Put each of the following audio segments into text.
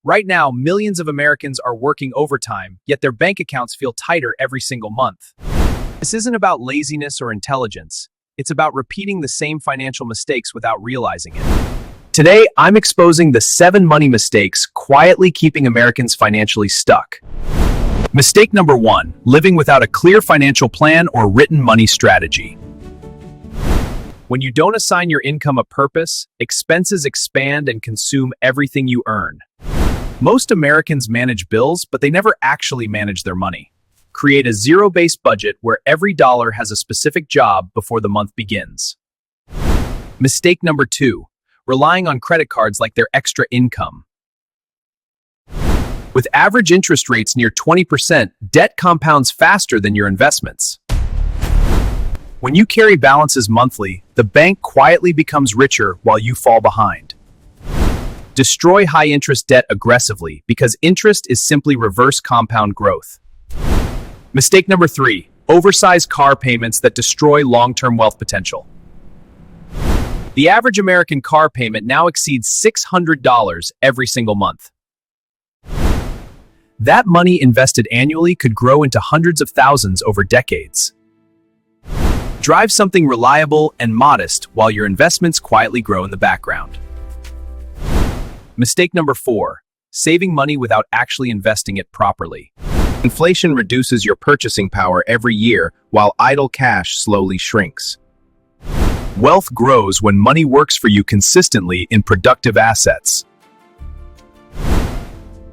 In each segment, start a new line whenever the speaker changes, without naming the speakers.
Right now, millions of Americans are working overtime, yet their bank accounts feel tighter every single month. This isn't about laziness or intelligence. It's about repeating the same financial mistakes without realizing it. Today, I'm exposing the 7 money mistakes quietly keeping Americans financially stuck. Mistake number 1, living without a clear financial plan or written money strategy. When you don't assign your income a purpose, expenses expand and consume everything you earn. Most Americans manage bills, but they never actually manage their money. Create a zero-based budget where every dollar has a specific job before the month begins. Mistake number 2, relying on credit cards like their extra income. With average interest rates near 20%, debt compounds faster than your investments. When you carry balances monthly, the bank quietly becomes richer while you fall behind. Destroy high-interest debt aggressively because interest is simply reverse compound growth. Mistake number 3, oversized car payments that destroy long-term wealth potential. The average American car payment now exceeds $600 every single month. That money invested annually could grow into hundreds of thousands over decades. Drive something reliable and modest while your investments quietly grow in the background. Mistake number 4, saving money without actually investing it properly. Inflation reduces your purchasing power every year while idle cash slowly shrinks. Wealth grows when money works for you consistently in productive assets.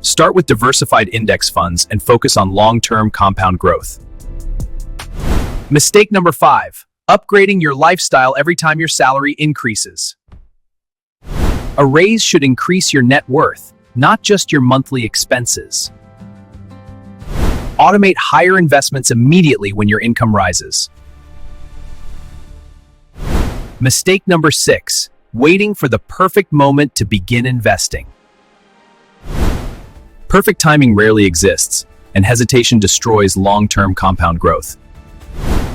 Start with diversified index funds and focus on long-term compound growth. Mistake number 5, upgrading your lifestyle every time your salary increases. A raise should increase your net worth, not just your monthly expenses. Automate higher investments immediately when your income rises. Mistake number 6, waiting for the perfect moment to begin investing. Perfect timing rarely exists, and hesitation destroys long-term compound growth.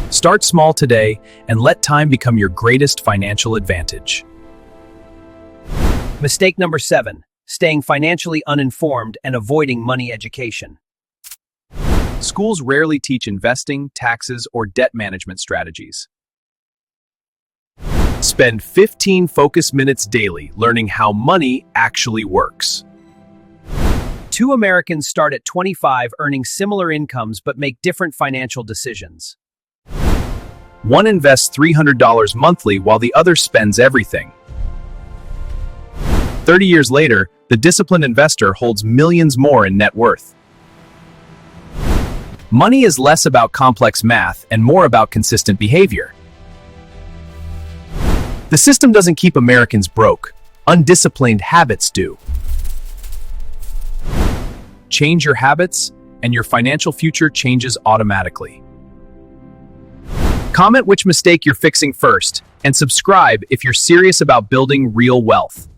Start small today and let time become your greatest financial advantage. Mistake number 7, staying financially uninformed and avoiding money education. Schools rarely teach investing, taxes, or debt management strategies. Spend 15 focus minutes daily learning how money actually works. 2 Americans start at 25 earning similar incomes but make different financial decisions. One invests $300 monthly while the other spends everything. 30 years later, the disciplined investor holds millions more in net worth. Money is less about complex math and more about consistent behavior. The system doesn't keep Americans broke. Undisciplined habits do. Change your habits, and your financial future changes automatically. Comment which mistake you're fixing first, and subscribe if you're serious about building real wealth.